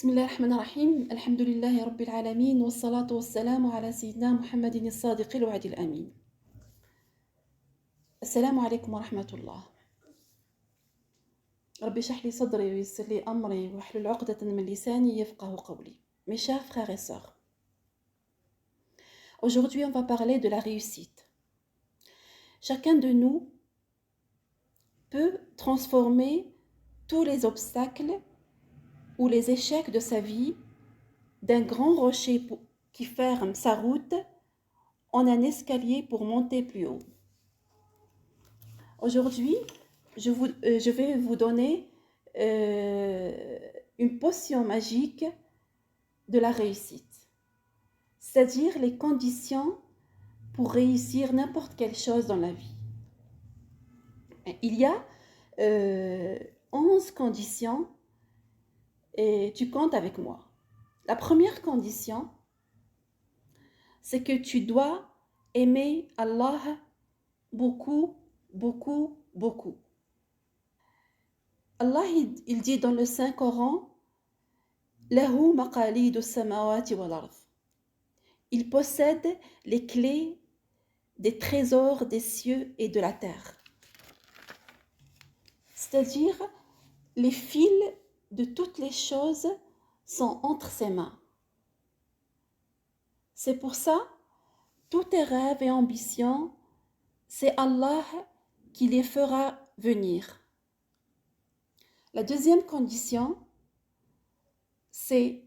بسم الله الرحمن الرحيم الحمد لله رب العالمين والصلاة والسلام على سيدنا محمد الصادق الوعد الأمين. السلام عليكم ورحمة الله. ربي اشرح لي صدري ويسر لي أمري واحلل عقدة من لساني يفقه قولي. Mes chers frères et sœurs, aujourd'hui on va parler de la réussite. Chacun de nous peut transformer tous les obstacles ou les échecs de sa vie d'un grand rocher qui ferme sa route en un escalier pour monter plus haut. Aujourd'hui, je vais vous donner une potion magique de la réussite, c'est-à-dire les conditions pour réussir n'importe quelle chose dans la vie. Il y a 11 conditions et tu comptes avec moi. La première condition, c'est que tu dois aimer Allah beaucoup, beaucoup, beaucoup. Allah, il dit dans le Saint-Coran, Lahu maqalidu samawati wal ard. Il possède les clés des trésors des cieux et de la terre. C'est-à-dire, les fils de toutes les choses sont entre ses mains. C'est pour ça, tous tes rêves et ambitions, c'est Allah qui les fera venir. La deuxième condition, c'est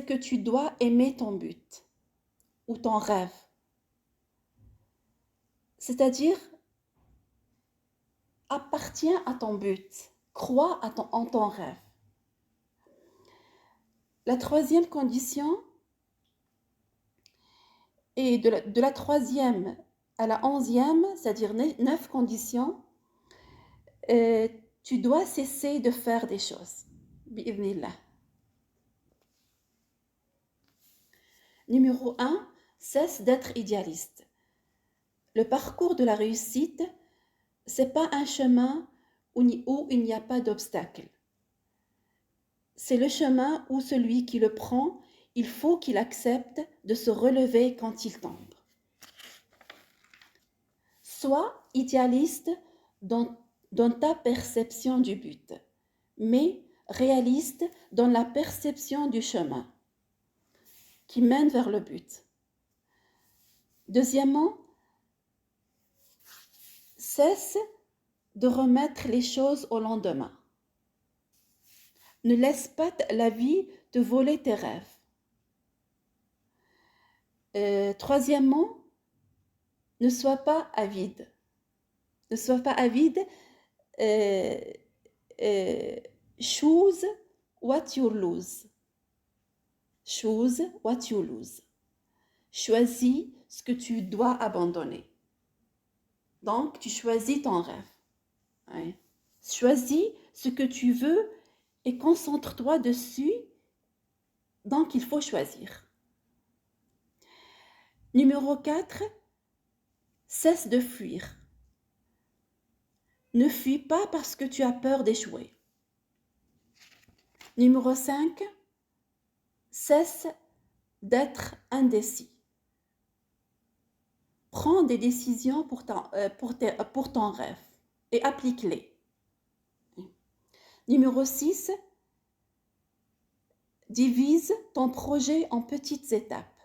que tu dois aimer ton but ou ton rêve. C'est-à-dire, appartiens à ton but, crois en ton rêve. La troisième condition, et de la troisième à la 11e, c'est-à-dire 9 conditions, tu dois cesser de faire des choses. Bi'idhnillah. Numéro 1, cesse d'être idéaliste. Le parcours de la réussite, c'est pas un chemin où il n'y a pas d'obstacle. C'est le chemin où celui qui le prend, il faut qu'il accepte de se relever quand il tombe. Sois idéaliste dans ta perception du but, mais réaliste dans la perception du chemin qui mène vers le but. Deuxièmement, cesse de remettre les choses au lendemain. Ne laisse pas la vie te voler tes rêves. Troisièmement, ne sois pas avide. Ne sois pas avide. Choose what you lose. Choose what you lose. Choisis ce que tu dois abandonner. Donc, tu choisis ton rêve. Ouais. Choisis ce que tu veux et concentre-toi dessus. Donc, il faut choisir. Numéro 4, cesse de fuir. Ne fuis pas parce que tu as peur d'échouer. Numéro 5, cesse d'être indécis. Prends des décisions pour ton rêve et applique-les. Numéro 6, divise ton projet en petites étapes.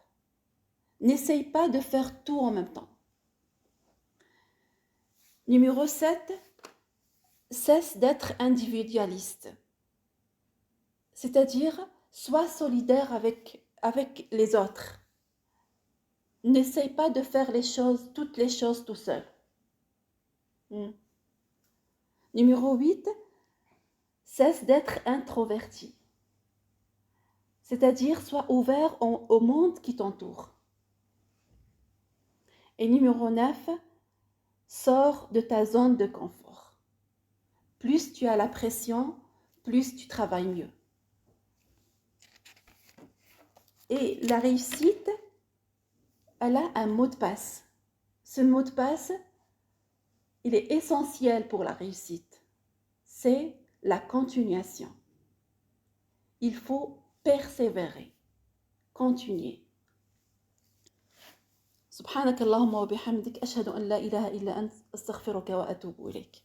N'essaye pas de faire tout en même temps. Numéro 7, cesse d'être individualiste. C'est-à-dire, sois solidaire avec les autres. N'essaye pas de faire toutes les choses tout seul. Numéro 8, cesse d'être introverti. C'est-à-dire, sois ouvert au monde qui t'entoure. Et numéro 9, sors de ta zone de confort. Plus tu as la pression, plus tu travailles mieux. Et la réussite, elle a un mot de passe. Ce mot de passe, il est essentiel pour la réussite. C'est la continuation. Il faut persévérer, continuer. سبحانك اللهم وبحمدك أشهد أن لا إله إلا أنت أستغفرك وأتوب إليك.